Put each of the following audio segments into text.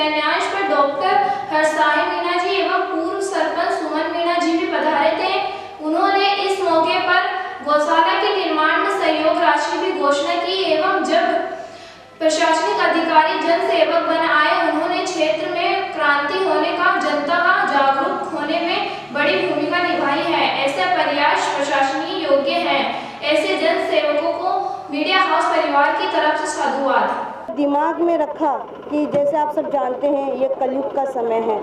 शिलान्यास पर डॉक्टर हरसाई मीणा जी एवं पूर्व सरपंच सुमन मीणा जी भी पधारे थे। उन्होंने इस मौके पर गौशाला के निर्माण में सहयोग राशि की घोषणा की एवं जब प्रशासनिक अधिकारी जन सेवक बन आए, उन्होंने क्षेत्र में क्रांति होने का, जनता का जागरूक होने में बड़ी भूमिका निभाई है। ऐसे प्रयास प्रशंसनीय योग्य हैं। ऐसे जन सेवकों को मीडिया हाउस परिवार की तरफ से साधुवाद। दिमाग में रखा कि जैसे आप सब जानते हैं ये कलयुग का समय है,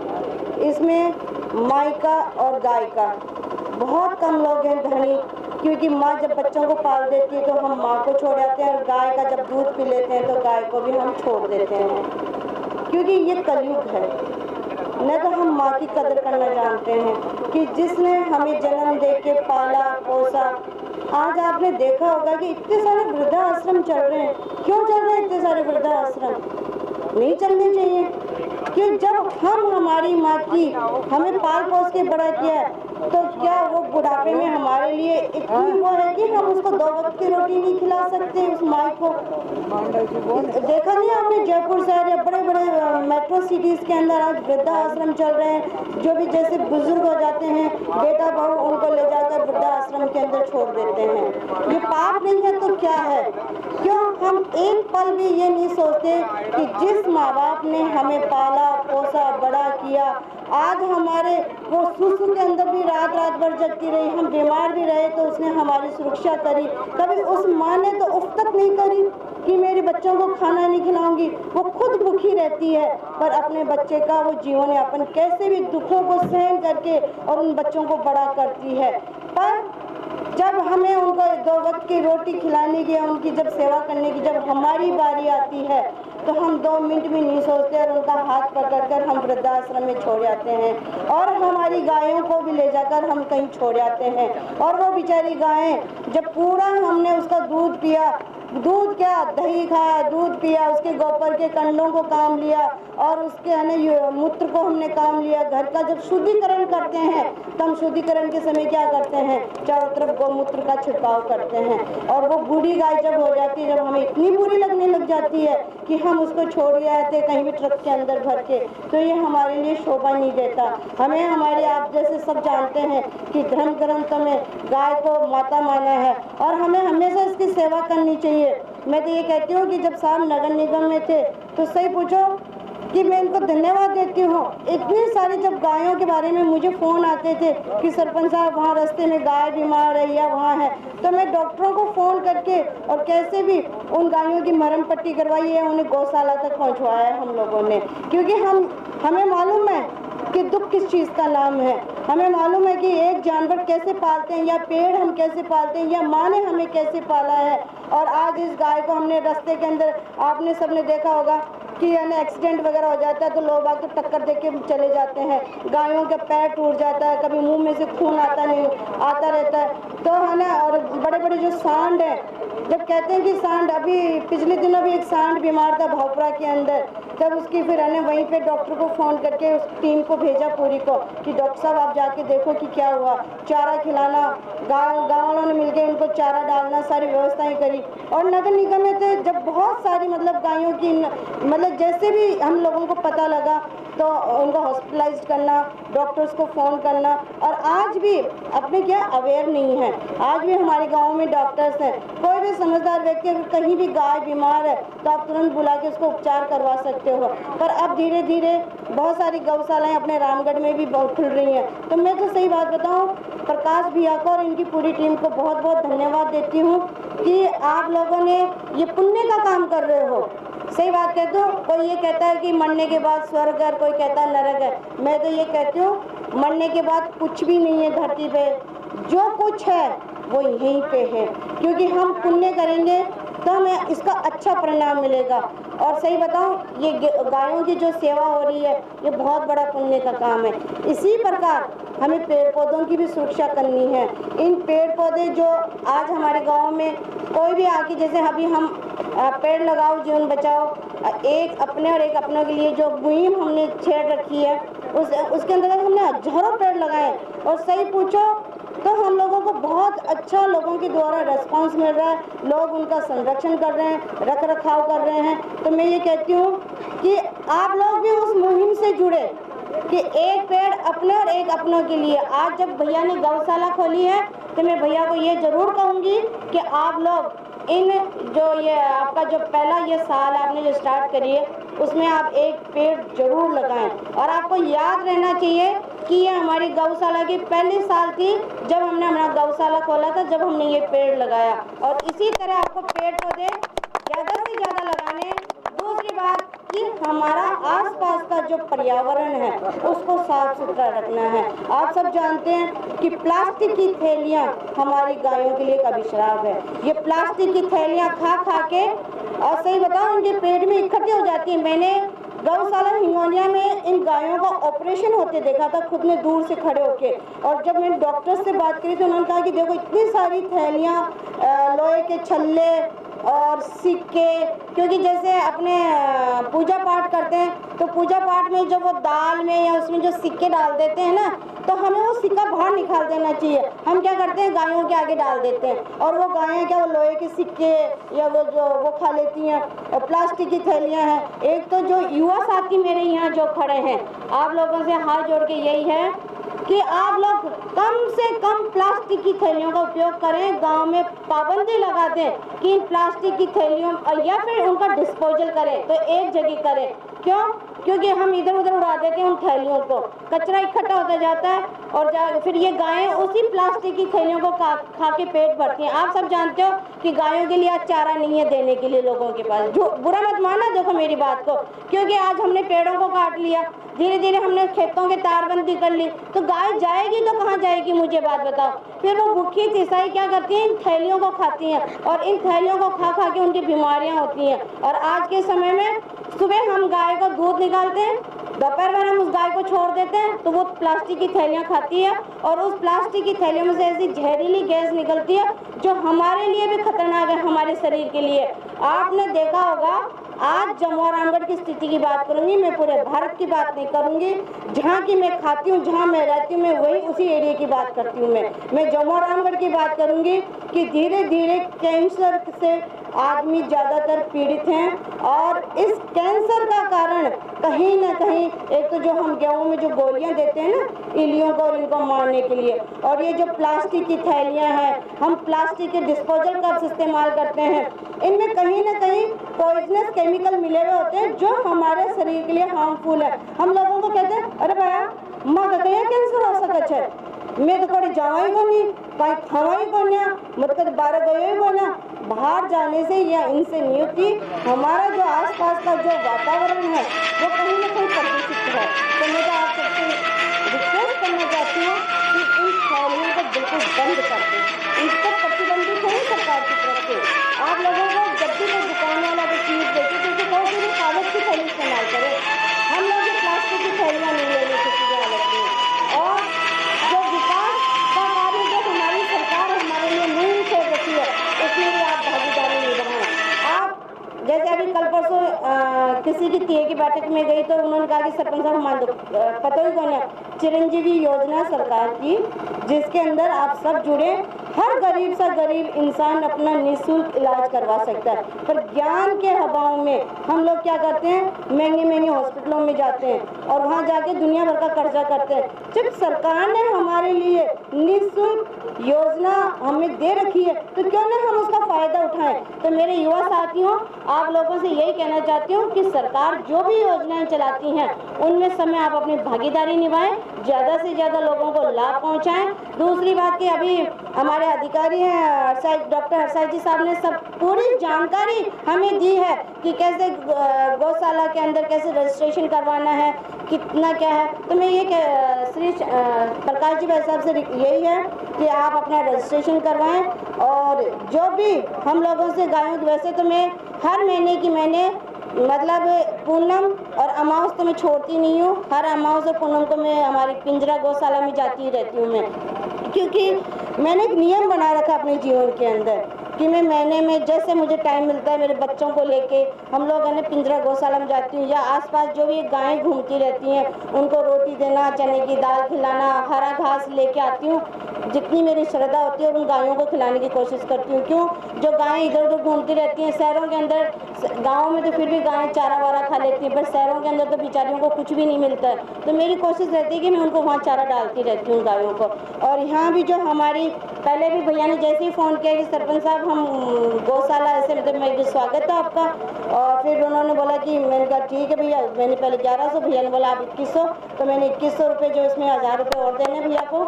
इसमें मायका और गाय का बहुत कम लोग हैं धनी, क्योंकि माँ जब बच्चों को पाल देती है तो हम माँ को छोड़ जाते हैं, और गाय का जब दूध पी लेते हैं तो गाय को भी हम छोड़ देते हैं, क्योंकि ये कलयुग है। न तो हम माँ की कदर करना जानते हैं कि जिसने हमें जन्म दे के पाला पोसा। आज आपने देखा होगा कि इतने सारे वृद्धाश्रम चल रहे हैं। क्यों चल रहे हैं इतने सारे वृद्धाश्रम? नहीं चलने चाहिए, कि जब हम हमारी माँ की हमें पाल पोस के बड़ा किया तो क्या वो बुढ़ापे में हमारे लिए इतनी वो है कि हम उसको 2 वक्त की रोटी नहीं खिला सकते उस माँ को? देखा नहीं आपने जयपुर शहर या बड़े बड़े मेट्रो सिटीज के अंदर आज वृद्धाश्रम चल रहे हैं। जो भी जैसे बुजुर्ग हो जाते हैं, बेटा बहू उनको ले जाकर वृद्धाश्रम के अंदर छोड़ देते हैं। ये पाप नहीं है तो क्या है? क्यों हम एक पल भी ये नहीं सोचते कि जिस माँ बाप ने हमें पाला पोसा बड़ा किया, आज हमारे वो सुसु के अंदर भी रात रात भर जगती रही, हम बीमार भी रहे तो उसने हमारी सुरक्षा करी। कभी उस माँ ने तो उफ तक नहीं करी कि मेरे बच्चों को खाना नहीं खिलाऊंगी। वो खुद भूखी रहती है पर अपने बच्चे का वो जीवन यापन कैसे भी दुखों को सहन करके और उन बच्चों को बड़ा करती है। पर जब हमें उनको 2 वक्त की रोटी खिलाने की, उनकी जब सेवा करने की जब हमारी बारी आती है तो हम 2 मिनट भी नहीं सोचते और उनका हाथ पकड़कर हम वृद्धाश्रम में छोड़ जाते हैं, और हमारी गायों को भी ले जाकर हम कहीं छोड़ जाते हैं। और वो बेचारी गायें जब पूरा हमने उसका दूध पिया, दूध क्या दही खाया, दूध पिया, उसके गोबर के कंडों को काम लिया और उसके मूत्र को हमने काम लिया। घर का जब शुद्धिकरण करते हैं तो हम शुद्धिकरण के समय क्या करते हैं? चारों तरफ गौमूत्र का छिड़काव करते हैं। और वो बूढ़ी गाय जब हो जाती है, जब हमें इतनी बुरी लगने लग जाती है कि हम उसको छोड़ आते कहीं भी ट्रक के अंदर भर के, तो ये हमारे लिए शोभा नहीं देता। हमें हमारे आप जैसे सब जानते हैं कि धर्म ग्रंथ में गाय को माता माना है और हमें हमेशा इसकी सेवा करनी चाहिए। मैं तो ये कहती हूँ कि जब साहब नगर निगम में थे तो सही पूछो कि मैं इनको धन्यवाद देती हूँ। इतनी सारी जब गायों के बारे में मुझे फ़ोन आते थे कि सरपंच साहब वहाँ रास्ते में गाय बीमार है या वहाँ है, तो मैं डॉक्टरों को फ़ोन करके और कैसे भी उन गायों की मरहम पट्टी करवाई है, उन्हें गौशाला तक पहुँचवाया है हम लोगों ने। क्योंकि हमें मालूम है कि दुख किस चीज़ का नाम है। हमें मालूम है कि एक जानवर कैसे पालते हैं, या पेड़ हम कैसे पालते हैं, या माँ ने हमें कैसे पाला है। और आज इस गाय को हमने रास्ते के अंदर, आपने सबने देखा होगा कि एक्सीडेंट वगैरह हो जाता है तो लोग आके टक्कर दे के चले जाते हैं, गायों का पैर टूट जाता है, कभी मुंह में से खून आता रहता है तो है ना। और बड़े बड़े जो सांड है, जब कहते हैं कि सांड, अभी पिछले दिनों भी एक सांड बीमार था भावपुरा के अंदर, तब उसकी फिर वहीं पे डॉक्टर को फ़ोन करके उस टीम को भेजा पूरी को कि डॉक्टर साहब आप जाके देखो कि क्या हुआ। चारा खिलाना, गाँव वालों ने मिलकर उनको चारा डालना, सारी व्यवस्थाएं करी। और नगर निगम में थे जब बहुत सारी गायों की जैसे भी हम लोगों को पता लगा तो उनको हॉस्पिटलाइज करना, डॉक्टर्स को फ़ोन करना। और आज भी अपने क्या अवेयर नहीं है, आज भी हमारे गांव में डॉक्टर्स हैं। कोई भी समझदार व्यक्ति अगर कहीं भी गाय बीमार है तो आप तुरंत बुला के उसको उपचार करवा सकते हो। पर अब धीरे धीरे बहुत सारी गौशालाएं अपने रामगढ़ में भी खुल रही हैं। तो मैं तो सही बात बताऊं, प्रकाश भैया को और इनकी पूरी टीम को बहुत बहुत धन्यवाद देती हूँ कि आप लोगों ने ये पुण्य का काम कर रहे हो। सही बात कहते हो, कोई ये कहता है कि मरने के बाद स्वर्ग है, कोई कहता है नरक है। मैं तो ये कहती हूँ मरने के बाद कुछ भी नहीं है धरती पे, जो कुछ है वो यहीं पे है। क्योंकि हम पुण्य करेंगे तो हमें इसका अच्छा परिणाम मिलेगा। और सही बताऊं, ये गायों की जो सेवा हो रही है ये बहुत बड़ा पुण्य का काम है। इसी प्रकार हमें पेड़ पौधों की भी सुरक्षा करनी है। इन पेड़ पौधे जो आज हमारे गांव में कोई भी आके, जैसे अभी हम पेड़ लगाओ जीवन बचाओ, एक अपने और एक अपनों के लिए जो मुहिम हमने छेड़ रखी है उसके अंतर्गत हमने हजारों पेड़ लगाए। और सही पूछो तो हम लोगों को बहुत अच्छा लोगों के द्वारा रिस्पांस मिल रहा है, लोग उनका संरक्षण कर रहे हैं, रख रखाव कर रहे हैं। तो मैं ये कहती हूँ कि आप लोग भी उस मुहिम से जुड़े कि एक पेड़ अपने और एक अपनों के लिए। आज जब भैया ने गौशाला खोली है तो मैं भैया को ये ज़रूर कहूँगी कि आप लोग इन जो ये आपका जो पहला ये साल आपने जो स्टार्ट करी है उसमें आप एक पेड़ जरूर लगाएं। और आपको याद रहना चाहिए कि ये हमारी गौशाला की पहली साल थी जब हमने हमारा गौशाला खोला था, जब हमने ये पेड़ लगाया। और इसी तरह आपको पेड़ पौधे ज़्यादा से ज़्यादा लगाने। दूसरी बात कि हमारा आसपास का जो पर्यावरण है उसको साफ सुथरा रखना है। आप सब जानते हैं कि प्लास्टिक की थैलियाँ हमारी गायों के लिए एक अभिशाप है। ये प्लास्टिक की थैलियाँ खा खा के, और सही बताओ, इनके पेट में इकट्ठी हो जाती है। मैंने गौशाला हिंगोनिया में इन गायों का ऑपरेशन होते देखा था खुद ने दूर से खड़े होके। और जब मैंने डॉक्टर से बात करी तो उन्होंने कहा कि देखो इतनी सारी थैलियाँ, लोहे के छल्ले और सिक्के, क्योंकि जैसे अपने पूजा पाठ करते हैं तो पूजा पाठ में जब वो दाल में या उसमें जो सिक्के डाल देते हैं ना, तो हमें वो सिक्का बाहर निकाल देना चाहिए। हम क्या करते हैं, गायों के आगे डाल देते हैं, और वो गायें क्या वो लोहे के सिक्के या वो खा लेती हैं। और प्लास्टिक की थैलियाँ हैं। एक तो जो युवा साथी मेरे यहाँ जो खड़े हैं, आप लोगों से हाथ जोड़ के यही है कि आप लोग कम से कम प्लास्टिक की थैलियों का उपयोग करें। गांव में पाबंदी लगा दें कि इन प्लास्टिक की थैलियों, या फिर उनका डिस्पोजल करें तो एक जगह करें। क्यों? क्योंकि हम इधर उधर उड़ा देते हैं उन थैलियों को, कचरा इकट्ठा होता जाता है और फिर ये गायें उसी प्लास्टिक की थैलियों को खा के पेट भरती हैं। आप सब जानते हो कि गायों के लिए आज चारा नहीं है देने के लिए लोगों के पास। जो बुरा मत माना देखो मेरी बात को, क्योंकि आज हमने पेड़ों को काट लिया, धीरे धीरे हमने खेतों की तारबंदी कर ली, तो गाय जाएगी तो कहाँ जाएगी, मुझे बात बताओ। फिर वो भूखी तिसाई क्या करती हैं, इन थैलियों को खाती हैं, और इन थैलियों को खा खा के उनकी बीमारियां होती हैं। और आज के समय में सुबह हम गाय का दूध निकालते हैं, दोपहर में हम उस गाय को छोड़ देते हैं तो वो प्लास्टिक की थैलियाँ खाती है, और उस प्लास्टिक की थैलियों में से ऐसी जहरीली गैस निकलती है जो हमारे लिए भी खतरनाक है, हमारे शरीर के लिए। आपने देखा होगा, आज जम्मू और रामगढ़ की स्थिति की बात करूंगी, मैं पूरे भारत की बात नहीं करूंगी। जहाँ की मैं खाती हूँ, जहाँ मैं रहती हूँ, मैं वही उसी एरिया की बात करती हूँ। मैं जम्मू और रामगढ़ की बात करूंगी कि धीरे धीरे कैंसर से आदमी ज़्यादातर पीड़ित हैं। और इस कैंसर का कारण कहीं ना कहीं, एक तो जो हम गेहूँ में जो गोलियां देते हैं ना इलियों को और इनको मारने के लिए, और ये जो प्लास्टिक की थैलियां हैं, हम प्लास्टिक के डिस्पोजल कप्स इस्तेमाल करते हैं, इनमें कहीं ना कहीं पॉइजनस केमिकल मिले हुए होते हैं जो हमारे शरीर के लिए हार्मफुल है। हम लोगों को कहते हैं अरे भैया माँ का कहीं कैंसर हो सकता है, मैं तो कड़ी जावा ही को नहीं, कहीं खावा ही को नहीं, मतलब 12 गए ही को ना। बाहर जाने से या इनसे नहीं होती, हमारा जो आसपास का जो वातावरण है वो कहीं ना कहीं प्रदूषित है। तो मैं तो आप सबसे रिक्वेस्ट करना चाहती हूँ कि इन थैलियों को बिल्कुल बंद कर दें। इस पर प्रतिबंधित है सरकार की तरफ से। आप लोगों को जब भी कोई दुकान वाला कोई चीज़ देते तो उसे कहो कि कागज़ की थैली इस्तेमाल करें। हम लोग ये प्लास्टिक की थैलियाँ नहीं लेने किसी की हालत में। और जो विकास का कार्य जो हमारी सरकार हमारे लिए मुहिम छोड़ रखी है उसमें भी आप भागीदारी नहीं बनाएं। आप जैसे अभी कल परसों किसी की टीए की बैठक में गई तो उन्होंने कहा कि सरपंच साहब हमारे पता ही कौन है, चिरंजीवी योजना सरकार की, जिसके अंदर आप सब जुड़े, हर गरीब से गरीब इंसान अपना निःशुल्क इलाज करवा सकता है। पर ज्ञान के अभाव में हम लोग क्या करते हैं, महंगे महंगे हॉस्पिटलों में जाते हैं और वहाँ जाके दुनिया भर का कर्जा करते हैं। जब सरकार ने हमारे लिए निःशुल्क योजना हमें दे रखी है तो क्यों ना हम उसका फ़ायदा उठाएं। तो मेरे युवा साथियों, आप लोगों से यही कहना चाहती हूँ कि सरकार जो भी योजनाएं चलाती हैं उनमें समय आप अपनी भागीदारी निभाएं, ज़्यादा से ज़्यादा लोगों को लाभ पहुँचाएं। दूसरी बात कि अभी हमारे अधिकारी हैं डॉक्टर हरसाई जी साहब ने सब पूरी जानकारी हमें दी है कि कैसे गौशाला के अंदर कैसे रजिस्ट्रेशन करवाना है, कितना क्या है। तो मैं ये श्री प्रकाश जी भाई साहब से यही है कि आप अपना रजिस्ट्रेशन करवाएं। और जो भी हम लोगों से गायों की, वैसे तो मैं हर महीने की मतलब पूनम और अमावस तो मैं छोड़ती नहीं हूँ, हर अमावस और पूनम को मैं हमारी पिंजरा गौशाला में जाती रहती हूँ मैं, क्योंकि मैंने एक नियम बना रखा अपने जीवन के अंदर कि मैं महीने में जैसे मुझे टाइम मिलता है मेरे बच्चों को लेके हम लोग है ना पिंजरा गौशाला में जाती हूँ या आसपास जो भी गायें घूमती रहती हैं उनको रोटी देना, चने की दाल खिलाना, हरा घास लेके आती हूँ। जितनी मेरी श्रद्धा होती है उन गायों को खिलाने की कोशिश करती हूँ। क्यों, जो गायें इधर उधर घूमती रहती हैं शहरों के अंदर, गाँव में तो फिर भी गायें चारा वारा खा लेती हैं, पर शहरों के अंदर तो बेचारियों को कुछ भी नहीं मिलता है। तो मेरी कोशिश रहती है कि मैं उनको वहाँ चारा डालती रहती हूँ गायों को। और यहाँ भी जो हमारी, पहले भी भैया ने जैसे ही फ़ोन किया कि सरपंच साहब हम गौशाला ऐसे, मतलब मैं स्वागत है आपका, और फिर उन्होंने बोला कि मैंने कहा ठीक है भैया, मैंने पहले 1100, भैया ने बोला आप 2100, तो मैंने 2100 रुपये जो इसमें 1000 रुपये और देने भैया को,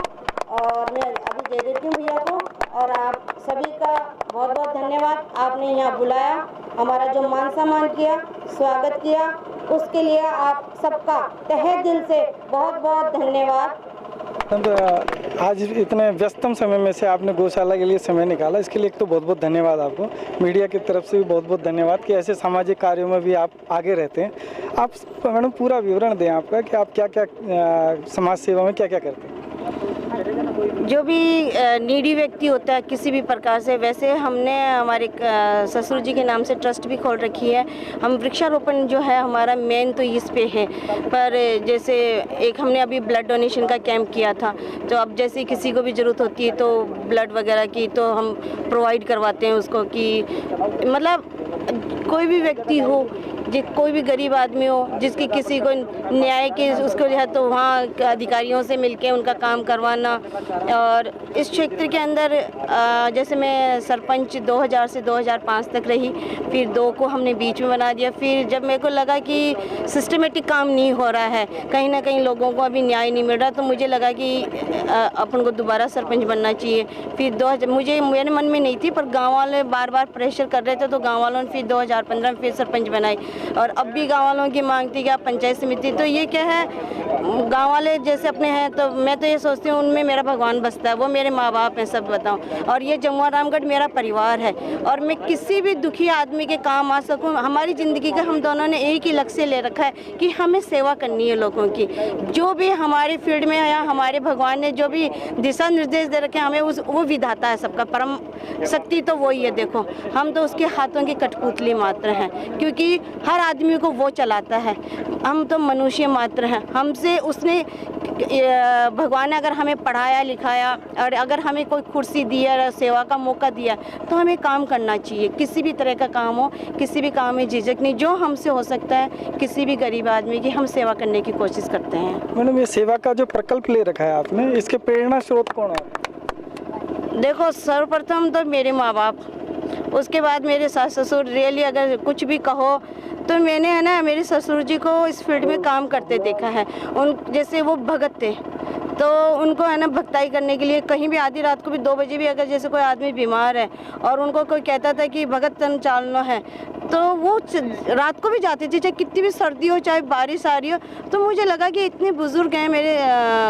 और मैं अभी दे देती हूँ भैया को। और आप सभी का बहुत बहुत धन्यवाद, आपने यहाँ बुलाया, हमारा जो मान सम्मान किया, स्वागत किया, उसके लिए आप सबका तहे दिल से बहुत बहुत धन्यवाद। तो आज इतने व्यस्तम समय में से आपने गौशाला के लिए समय निकाला, इसके लिए एक तो बहुत बहुत धन्यवाद आपको। मीडिया की तरफ से भी बहुत बहुत धन्यवाद कि ऐसे सामाजिक कार्यों में भी आप आगे रहते हैं। आप मैडम पूरा विवरण दें आपका कि आप क्या क्या समाज सेवा में क्या क्या करते हैं। जो भी नीडी व्यक्ति होता है किसी भी प्रकार से, वैसे हमने हमारे ससुर जी के नाम से ट्रस्ट भी खोल रखी है। हम वृक्षारोपण जो है हमारा मेन तो इस पे है, पर जैसे एक हमने अभी ब्लड डोनेशन का कैंप किया था, तो अब जैसे किसी को भी ज़रूरत होती है तो ब्लड वगैरह की तो हम प्रोवाइड करवाते हैं उसको, कि मतलब कोई भी व्यक्ति हो, कोई भी गरीब आदमी हो जिसकी किसी को न्याय की उसको जो है तो वहाँ अधिकारियों से मिलके उनका काम करवाना। और इस क्षेत्र के अंदर जैसे मैं सरपंच 2000 से 2005 तक रही, फिर 2 को हमने बीच में बना दिया। फिर जब मेरे को लगा कि सिस्टमेटिक काम नहीं हो रहा है, कहीं ना कहीं लोगों को अभी न्याय नहीं मिल रहा, तो मुझे लगा कि अपन को दोबारा सरपंच बनना चाहिए। फिर मुझे मेरे मन में नहीं थी, पर गाँव वाले बार बार प्रेशर कर रहे थे, तो गाँव वालों ने फिर 2015 में फिर सरपंच बनाई। और अब भी गाँव वालों की मांग थी कि आप पंचायत समिति, तो ये क्या है, गाँव वाले जैसे अपने हैं, तो मैं तो ये सोचती हूँ उनमें मेरा भगवान बसता है, वो मेरे माँ बाप हैं, सब बताऊँ। और ये जमुआ रामगढ़ मेरा परिवार है, और मैं किसी भी दुखी आदमी के काम आ सकूँ। हमारी ज़िंदगी का हम दोनों ने एक ही लक्ष्य ले रखा है कि हमें सेवा करनी है लोगों की। जो भी हमारे फील्ड में है, हमारे भगवान ने जो भी दिशा निर्देश दे रखे हैं हमें, वो विधाता है सबका, परम शक्ति तो वही है। देखो हम तो उसके हाथों की कठपुतली मात्र हैं, क्योंकि हर आदमी को वो चलाता है, हम तो मनुष्य मात्र हैं। हमसे उसने भगवान ने अगर हमें पढ़ाया लिखाया और अगर हमें कोई कुर्सी दिया, सेवा का मौका दिया, तो हमें काम करना चाहिए। किसी भी तरह का काम हो, किसी भी काम में झिझक नहीं, जो हमसे हो सकता है किसी भी गरीब आदमी की हम सेवा करने की कोशिश करते हैं। मैडम, ये सेवा का जो प्रकल्प ले रखा है आपने, इसके प्रेरणा स्रोत कौन है? देखो, सर्वप्रथम तो मेरे माँ बाप, उसके बाद मेरे सास ससुर। रियली अगर कुछ भी कहो तो मैंने है ना मेरे ससुर जी को इस फील्ड में काम करते देखा है। उन जैसे वो भगत थे, तो उनको है ना भक्ताई करने के लिए कहीं भी आधी रात को भी 2 बजे भी अगर जैसे कोई आदमी बीमार है और उनको कोई कहता था कि भगत तन चालना है, तो वो रात को भी जाती थी, चाहे कितनी भी सर्दी हो, चाहे बारिश आ रही हो। तो मुझे लगा कि इतने बुजुर्ग हैं, मेरे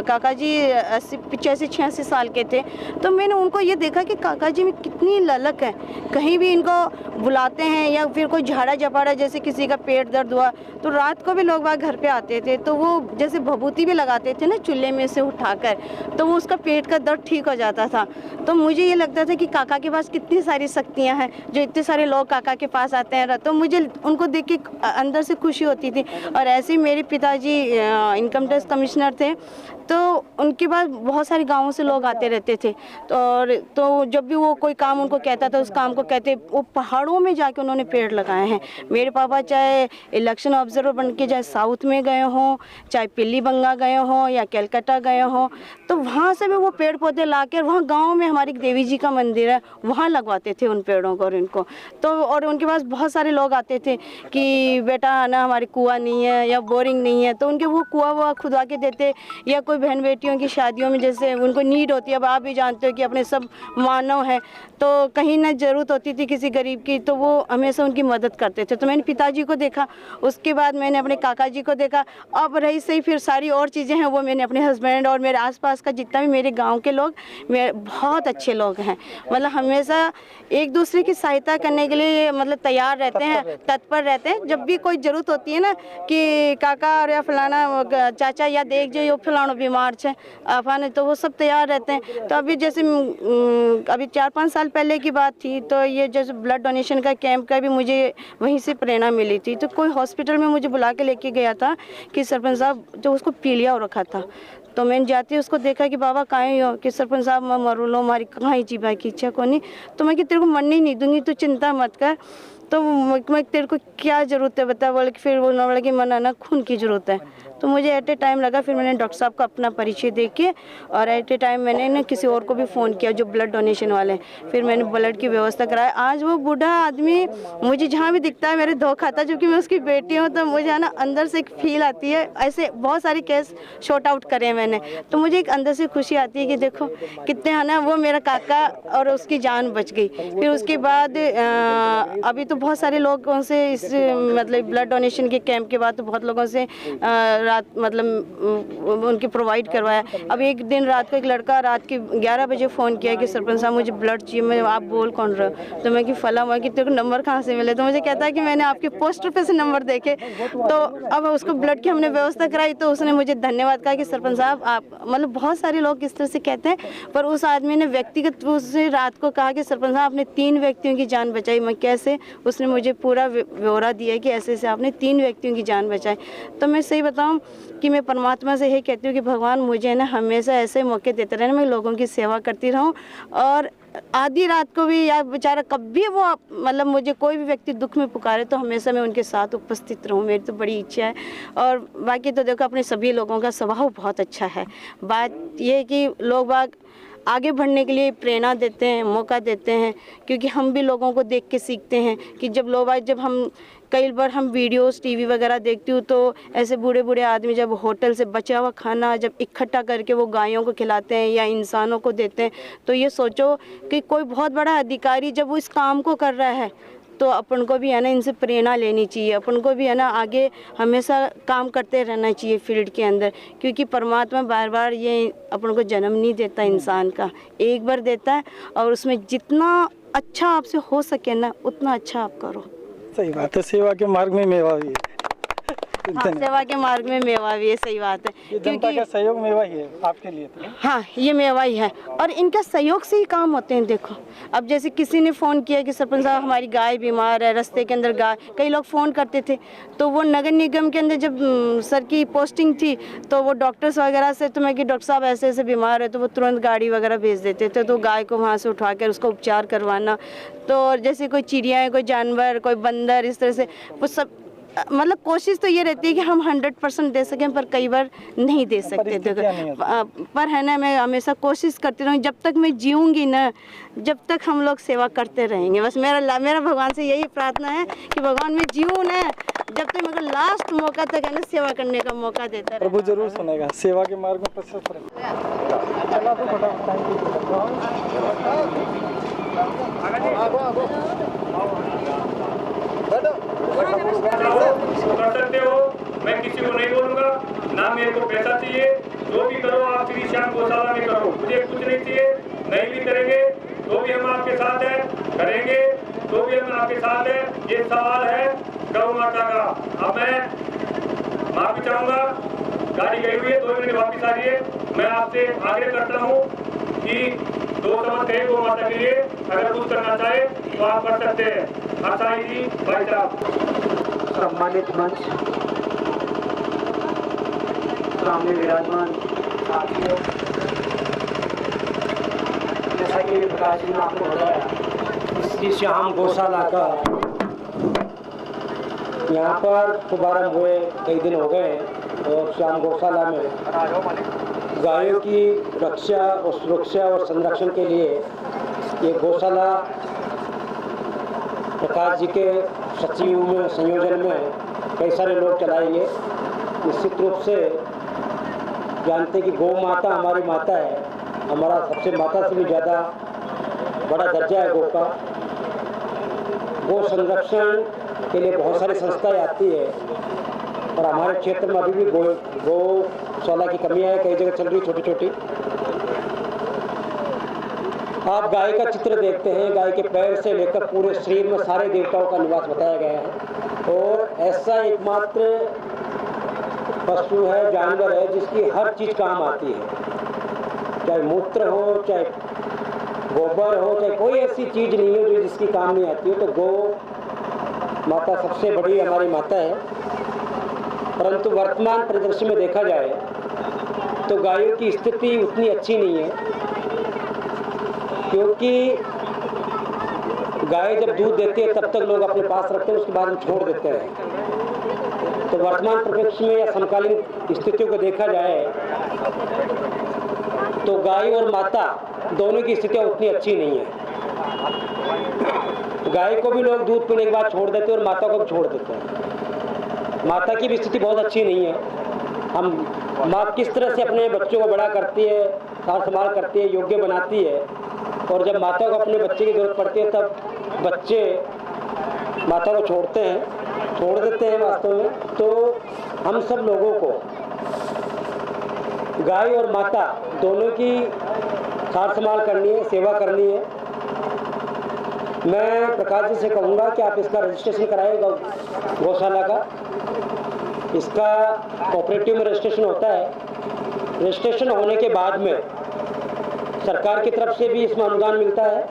काका जी 85-86 साल के थे, तो मैंने उनको ये देखा कि काका जी में कितनी ललक है। कहीं भी इनको बुलाते हैं या फिर कोई झाड़ा झपाड़ा, जैसे किसी का पेट दर्द हुआ, तो रात को भी लोग बाग घर पे आते थे, तो वो जैसे भभूति भी लगाते थे ना चूल्हे में से उठाकर, तो वो उसका पेट का दर्द ठीक हो जाता था। तो मुझे ये लगता था कि काका के पास कितनी सारी शक्तियाँ हैं, जो इतने सारे लोग काका के पास आते हैं, तो मुझे उनको देख के अंदर से खुशी होती थी। और ऐसे ही मेरे पिताजी इनकम टैक्स कमिश्नर थे, तो उनके पास बहुत सारे गाँवों से लोग आते रहते थे। तो जब भी वो कोई काम उनको कहता था, उस काम को कहते, वो पहाड़ों में जाके उन्होंने पेड़ लगाए हैं। मेरे पापा चाहे इलेक्शन ऑब्जर्वर बन के चाहे साउथ में गए हों, चाहे पिल्ली बंगा गए हों या कलकत्ता गए हों, तो वहाँ से भी वो पेड़ पौधे ला कर वहाँ गाँव में हमारी देवी जी का मंदिर है, वहाँ लगवाते थे उन पेड़ों को और इनको। तो और उनके पास बहुत सारे लोग आते थे कि बेटा ना हमारे कुआं नहीं है या बोरिंग नहीं है, तो उनके वो कुआं वुआ खुदवा के देते। या कोई बहन बेटियों की शादियों में जैसे उनको नीड होती है, अब आप भी जानते हो कि अपने सब मानव है, तो कहीं ना ज़रूरत होती थी किसी गरीब की, तो वो हमेशा उनकी मदद करते थे। तो मैंने पिताजी को देखा, उसके बाद मैंने अपने काका जी को देखा। अब रही सही फिर सारी और चीज़ें हैं, वो मैंने अपने हस्बैंड और मेरे आसपास का जितना भी मेरे गांव के लोग, मेरे बहुत अच्छे लोग हैं। मतलब हमेशा एक दूसरे की सहायता करने के लिए मतलब तैयार रहते हैं, तत्पर रहते हैं। जब भी कोई ज़रूरत होती है ना कि काका और या फलाना चाचा या देख जो ये फलाना बीमार है आफान, तो वो सब तैयार रहते हैं। तो अभी जैसे अभी 4-5 साल पहले की बात थी, तो ये जैसे ब्लड डोनेशन का कैंप का भी मुझे वहीं से प्रेरणा मिली थी। तो कोई हॉस्पिटल में मुझे बुला के लेके गया था कि सरपंच साहब, जो उसको पीलिया हो रखा था, तो मैंने जाते उसको देखा कि बाबा कहाँ हो, कि सरपंच साहब मैं मरू लो, हमारी कहाँ जीवा की इच्छा को नहीं। तो मैं कि तेरे को मरने ही नहीं दूंगी, तो चिंता मत कर। तो मैं तेरे को क्या ज़रूरत है बता, बोले कि फिर बोलना बोला कि मना ना खून की ज़रूरत है। तो मुझे एट ए टाइम लगा, फिर मैंने डॉक्टर साहब का अपना परिचय दे के और एट ए टाइम मैंने ना किसी और को भी फ़ोन किया जो ब्लड डोनेशन वाले हैं। फिर मैंने ब्लड की व्यवस्था कराई। आज वो बूढ़ा आदमी मुझे जहाँ भी दिखता है मेरे धो खाता, क्योंकि मैं उसकी बेटी हूँ, तो मुझे है ना अंदर से एक फील आती है। ऐसे बहुत सारे केस शॉर्ट आउट करे मैंने, तो मुझे एक अंदर से खुशी आती है कि देखो कितने है ना, वो मेरा काका और उसकी जान बच गई। फिर उसके बाद अभी तो बहुत सारे लोगों से इस मतलब ब्लड डोनेशन के कैंप के बाद तो बहुत लोगों से रात मतलब उनकी प्रोवाइड करवाया। अब एक दिन रात को एक लड़का रात के 11 बजे फ़ोन किया कि सरपंच साहब मुझे ब्लड चाहिए। मैं आप बोल कौन रहे हो? तो मैं कि फला, मैं कि तेरे को नंबर कहाँ से मिले? तो मुझे कहता है कि मैंने आपके पोस्टर पे से नंबर देखे। तो अब उसको ब्लड की हमने व्यवस्था कराई, तो उसने मुझे धन्यवाद कहा कि सरपंच साहब आप, मतलब बहुत सारे लोग इस तरह से कहते हैं, पर उस आदमी ने व्यक्तिगत रूप से रात को कहा कि सरपंच साहब आपने 3 व्यक्तियों की जान बचाई। मैं कैसे? उसने मुझे पूरा ब्यौरा दिया कि ऐसे ऐसे आपने 3 व्यक्तियों की जान बचाई। तो मैं सही बताऊं कि मैं परमात्मा से यही कहती हूँ कि भगवान मुझे ना हमेशा ऐसे मौके देते रहना, मैं लोगों की सेवा करती रहूं। और आधी रात को भी या बेचारा कभी वो मतलब मुझे कोई भी व्यक्ति दुख में पुकारे तो हमेशा मैं उनके साथ उपस्थित रहूं, मेरी तो बड़ी इच्छा है। और बाकी तो देखो अपने सभी लोगों का स्वभाव बहुत अच्छा है। बात ये है कि लोग बाग आगे बढ़ने के लिए प्रेरणा देते हैं, मौका देते हैं, क्योंकि हम भी लोगों को देख के सीखते हैं कि जब हम कई बार हम वीडियोस टीवी वगैरह देखती हूँ तो ऐसे बूढ़े बूढ़े आदमी जब होटल से बचा हुआ खाना जब इकट्ठा करके वो गायों को खिलाते हैं या इंसानों को देते हैं, तो ये सोचो कि कोई बहुत बड़ा अधिकारी जब वो इस काम को कर रहा है तो अपन को भी है ना इनसे प्रेरणा लेनी चाहिए। अपन को भी है ना आगे हमेशा काम करते रहना चाहिए फील्ड के अंदर, क्योंकि परमात्मा बार बार ये अपन को जन्म नहीं देता, इंसान का एक बार देता है, और उसमें जितना अच्छा आपसे हो सके ना उतना अच्छा आप करो। सही बात है, सेवा के मार्ग में मेवा भी है। हाँ, सेवा के मार्ग में मेवा भी है, सही बात है। ये जनता का सहयोग मेवा ही है आपके लिए तो। हाँ, ये मेवा ही है और इनका सहयोग से ही काम होते हैं। देखो अब जैसे किसी ने फ़ोन किया कि सरपंच साहब हमारी गाय बीमार है, रास्ते के अंदर गाय, कई लोग फ़ोन करते थे, तो वो नगर निगम के अंदर जब सर की पोस्टिंग थी तो वो डॉक्टर्स वगैरह से, तो मैं कि डॉक्टर साहब ऐसे ऐसे बीमार है, तो वो तुरंत गाड़ी वगैरह भेज देते थे, तो गाय को वहाँ से उठा कर उसका उपचार करवाना। तो जैसे कोई चिड़िया है, कोई जानवर, कोई बंदर, इस तरह से वो सब मतलब कोशिश तो ये रहती है कि हम 100% दे सकें, पर कई बार नहीं दे सकते थे। पर है ना, मैं हमेशा कोशिश करती रहूँ, जब तक मैं जीऊँगी ना जब तक हम लोग सेवा करते रहेंगे। बस मेरा भगवान से यही प्रार्थना है कि भगवान मैं जीऊँ ना जब तक मेरे को लास्ट मौका तक है ना सेवा करने का मौका देता है। प्रभु जरूर सुनेगा, सेवा के मार्ग में प्रशस्त रहेगा। कर सकते हो, मैं किसी को नहीं बोलूँगा, ना मेरे को पैसा चाहिए, जो भी करो आप श्री श्याम गौशाला में करो, मुझे कुछ नहीं चाहिए, नहीं भी करेंगे तो भी हम आपके साथ हैं, करेंगे तो भी हम आपके साथ हैं। ये सवाल है गौ माता का। अब मैं माफी चाहूँगा, गाड़ी गई हुई है, 2 मिनट वापिस आ रही है। मैं आपसे आग्रह करता हूँ कि 2 शब्द कहे गौ माता के लिए, अगर कुछ करना चाहे तो आप कर सकते हैं। आसाई जी, भाई साहब। सम्मानित मंच, सामने विराजमान साथियों, जैसा कि प्रकाश जी ने आपको बताया, श्री श्याम गौशाला का यहाँ पर शुभारंभ हुए कई दिन हो गए और श्याम गौशाला में गायों की रक्षा और सुरक्षा और संरक्षण के लिए ये गौशाला प्रकाश जी के सचिव में संयोजन में कई सारे लोग चलाएंगे। निश्चित रूप से जानते कि गौ माता हमारी माता है, हमारा सबसे माता से भी ज़्यादा बड़ा दर्जा है गौ का। गौ संरक्षण के लिए बहुत सारी संस्थाएं आती है और हमारे क्षेत्र में अभी भी गौशाला की कमियां है, कई जगह चल रही छोटी छोटी। आप गाय का चित्र देखते हैं, गाय के पैर से लेकर पूरे शरीर में सारे देवताओं का निवास बताया गया है। और ऐसा एकमात्र पशु है, जानवर है, जिसकी हर चीज़ काम आती है, चाहे मूत्र हो, चाहे गोबर हो, चाहे कोई ऐसी चीज़ नहीं है जो जिसकी काम नहीं आती है। तो गौ माता सबसे बड़ी हमारी माता है। परंतु वर्तमान परिदृश्य में देखा जाए तो गायों की स्थिति उतनी अच्छी नहीं है, क्योंकि गाय जब दूध देती है तब तक लोग अपने पास रखते हैं, उसके बाद में छोड़ देते हैं। तो वर्तमान परिप्रेक्ष्य में या समकालीन स्थितियों को देखा जाए तो गाय और माता दोनों की स्थितियाँ उतनी अच्छी नहीं है। गाय को भी लोग दूध पीने के बाद छोड़ देते हैं और माता को भी छोड़ देते हैं। माता की भी स्थिति बहुत अच्छी नहीं है। हम माँ किस तरह से अपने बच्चों को बड़ा करती है, सार संभाल करती है, योग्य बनाती है, और जब माता को अपने बच्चे की जरूरत पड़ती है तब बच्चे माता को छोड़ देते हैं वास्तव में। तो हम सब लोगों को गाय और माता दोनों की सार संभाल करनी है, सेवा करनी है। मैं प्रकाश जी से कहूँगा कि आप इसका रजिस्ट्रेशन कराएं गौशाला का। इसका कोऑपरेटिव में रजिस्ट्रेशन होता है। रजिस्ट्रेशन होने के बाद में सरकार की तरफ से भी इसमें अनुदान मिलता है।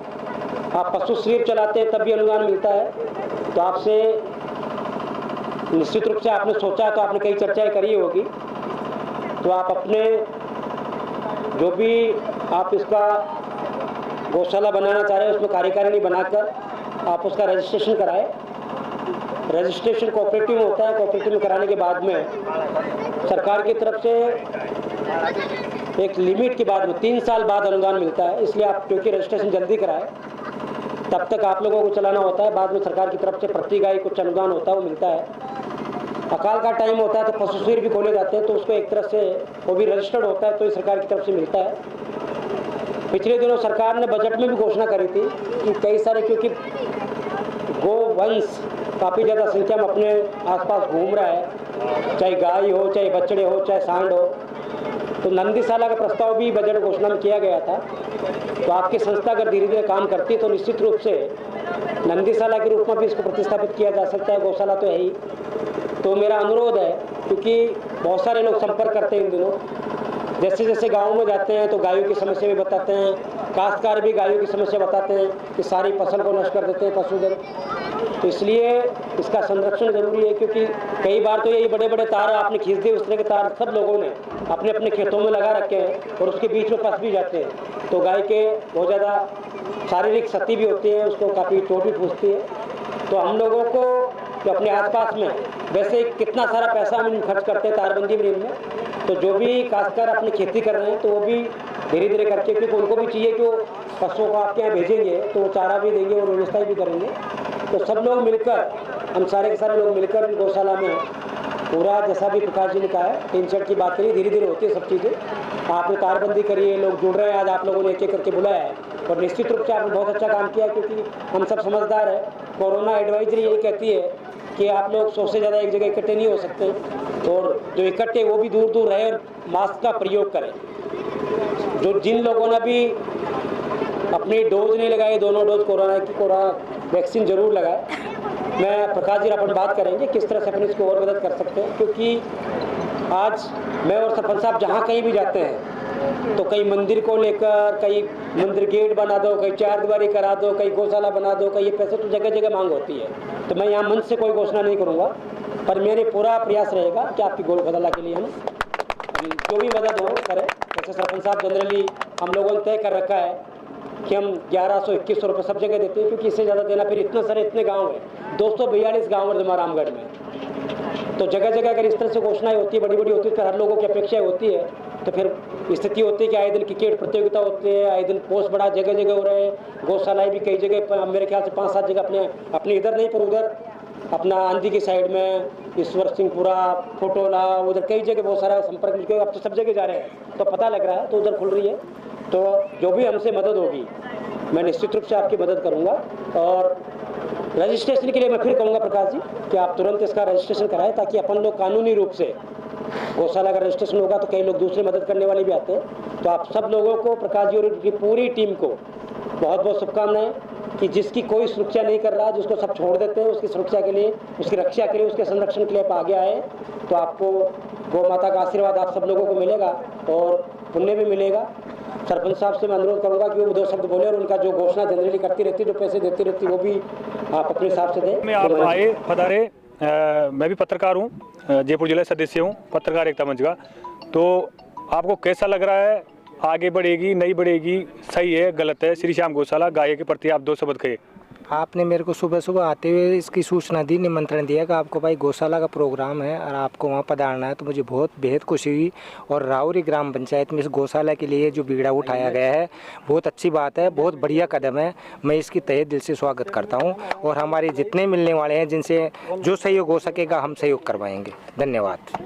आप पशु स्वीप चलाते हैं तब भी अनुदान मिलता है। तो आपसे निश्चित रूप से आपने सोचा तो आपने कई चर्चाएं करी होगी। तो आप अपने जो भी आप इसका गौशाला बनाना चाह रहे हैं उसमें कार्यकारिणी बनाकर आप उसका रजिस्ट्रेशन कराएं। रजिस्ट्रेशन कोऑपरेटिव में होता है। कोऑपरेटिव में कराने के बाद में सरकार की तरफ से एक लिमिट के बाद में 3 साल बाद अनुदान मिलता है। इसलिए आप क्योंकि रजिस्ट्रेशन जल्दी कराएं, तब तक आप लोगों को चलाना होता है। बाद में सरकार की तरफ से प्रति गाय कुछ अनुदान होता है, वो मिलता है। अकाल का टाइम होता है तो पशु शिविर भी खोले जाते हैं, तो उसको एक तरह से वो भी रजिस्टर्ड होता है, तो सरकार की तरफ से मिलता है। पिछले दिनों सरकार ने बजट में भी घोषणा करी थी कि कई सारे, क्योंकि गोवंश काफ़ी ज़्यादा संख्या में अपने आसपास घूम रहा है, चाहे गाय हो, चाहे बछड़े हो, चाहे सांड हो, तो नंदीशाला का प्रस्ताव भी बजट घोषणा में किया गया था। तो आपकी संस्था अगर धीरे धीरे काम करती है तो निश्चित रूप से नंदीशाला के रूप में भी इसको प्रतिस्थापित किया जा सकता है। गौशाला तो है ही। तो मेरा अनुरोध है, क्योंकि बहुत सारे लोग संपर्क करते हैं इन दिनों, जैसे जैसे गाँव में जाते हैं तो गायों की समस्या भी बताते हैं, काश्तकार भी गायों की समस्या बताते हैं कि सारी फसल को नष्ट कर देते हैं पशुधन। तो इसलिए इसका संरक्षण जरूरी है, क्योंकि कई बार तो यही बड़े बड़े तार आपने खींच दिए, उस तरह के तार सब लोगों ने अपने अपने खेतों में लगा रखे हैं और उसके बीच में फंस भी जाते हैं। तो गाय के बहुत ज़्यादा शारीरिक क्षति भी होती है, उसको काफ़ी चोट भी पहुँचती है। तो हम लोगों को जो अपने आसपास में वैसे कितना सारा पैसा हम खर्च करते हैं तारबंदी में, तो जो भी काश्तकार अपनी खेती कर रहे हैं तो वो भी धीरे धीरे करके, क्योंकि उनको भी चाहिए कि वो पशुओं को आपके यहाँ भेजेंगे तो वो चारा भी देंगे और व्यवस्था भी करेंगे। तो सब लोग मिलकर, हम सारे के सारे लोग मिलकर गौशाला में पूरा, जैसा भी प्रकाश जी ने कहा है, 3 सेट की बात करी, धीरे धीरे होती है सब चीज़ें। आपने तारबंदी करी है, लोग जुड़ रहे हैं, आज आप लोगों ने एक एक करके बुलाया है और निश्चित रूप से आपने बहुत अच्छा काम किया, क्योंकि हम सब समझदार हैं। कोरोना एडवाइजरी यही कहती है कि आप लोग 100 से ज़्यादा एक जगह इकट्ठे नहीं हो सकते, और जो इकट्ठे वो भी दूर दूर रहे और मास्क का प्रयोग करें। जो जिन लोगों ने भी अपनी डोज नहीं लगाई, दोनों डोज कोरोना वैक्सीन जरूर लगाए। मैं प्रकाश जी अपन बात करेंगे किस तरह से अपन इसको और मदद कर सकते हैं, क्योंकि आज मैं और सरपंच साहब जहाँ कहीं भी जाते हैं तो कहीं मंदिर को लेकर, कहीं मंदिर गेट बना दो, कहीं 4 दीवारी करा दो, कहीं गौशाला बना दो, कहीं ये पैसे तो जगह जगह मांग होती है। तो मैं यहाँ मंच से कोई घोषणा नहीं करूँगा, पर मेरे पूरा प्रयास रहेगा कि आपकी गौशाला के लिए हम जो भी मदद हो करें। जैसे सरपंच साहब जनरली हम लोगों ने तय कर रखा है कि हम 1100-2100 रुपये सब जगह देते हैं, क्योंकि इससे ज़्यादा देना, फिर इतने गाँव हैं, 242 गाँव है जमा रामगढ़ में। तो जगह जगह अगर इस तरह से घोषणाएं होती है, बड़ी बड़ी होती है, फिर हर लोगों की अपेक्षाएं होती है, तो फिर स्थिति होती है कि आए दिन क्रिकेट प्रतियोगिता होती है, आए दिन पोस्ट बड़ा जगह जगह हो रहे हैं। गौशालाएँ भी कई जगह, मेरे ख्याल से 5-7 जगह अपने इधर नहीं, पर उधर अपना आंधी की साइड में, ईश्वर सिंहपुरा, फोटोला, उधर कई जगह बहुत सारा संपर्क मिलकर अब तो सब जगह जा रहे हैं, तो पता लग रहा है, तो उधर खुल रही है। तो जो भी हमसे मदद होगी मैं निश्चित रूप से आपकी मदद करूंगा। और रजिस्ट्रेशन के लिए मैं फिर कहूँगा प्रकाश जी कि आप तुरंत इसका रजिस्ट्रेशन कराएं, ताकि अपन लोग कानूनी रूप से, गौशाला का रजिस्ट्रेशन होगा तो कई लोग दूसरे मदद करने वाले भी आते हैं। तो आप सब लोगों को, प्रकाश जी और उनकी पूरी टीम को बहुत बहुत शुभकामनाएं कि जिसकी कोई सुरक्षा नहीं कर रहा, जिसको सब छोड़ देते हैं, उसकी सुरक्षा के लिए, उसकी रक्षा के लिए, उसके संरक्षण के लिए आप आगे आए तो आपको गौ माता का आशीर्वाद आप सब लोगों को मिलेगा और पुण्य भी मिलेगा। सरपंच साहब से मैं अनुरोध करूंगा कि वो 2 शब्द बोले और उनका जो घोषणा जनरली करती रहती है, जो पैसे देती रहती है, वो भी आप अपने हिसाब से दें। मैं आप आए पधारे, मैं भी पत्रकार हूँ, जयपुर जिला सदस्य हूँ पत्रकार एकता मंच का। तो आपको कैसा लग रहा है, आगे बढ़ेगी नहीं बढ़ेगी, सही है गलत है? श्री श्याम गौशाला गाय के प्रति आप 2 शब्द कहे। आपने मेरे को सुबह सुबह आते हुए इसकी सूचना दी, निमंत्रण दिया कि आपको भाई गौशाला का प्रोग्राम है और आपको वहाँ पधारना है, तो मुझे बहुत बेहद खुशी हुई। और राउरी ग्राम पंचायत में इस गौशाला के लिए जो बीड़ा उठाया गया है बहुत अच्छी बात है, बहुत बढ़िया कदम है। मैं इसकी तहे दिल से स्वागत करता हूँ और हमारे जितने मिलने वाले हैं जिनसे जो सहयोग हो सकेगा हम सहयोग करवाएंगे। धन्यवाद।